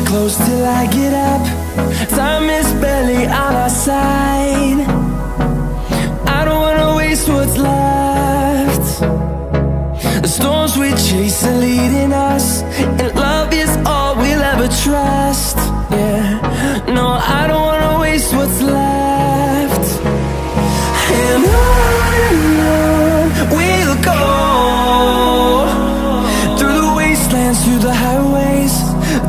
close till I get up. Time is barely on our side. I don't wanna waste what's left. The storms we chase are leading us, and love is all we'll ever trust. Yeah, no, I don't wanna waste what's left. And on we'll go, through the wastelands, through the highways,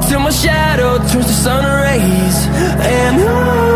till my shadow turns to sun rays. And on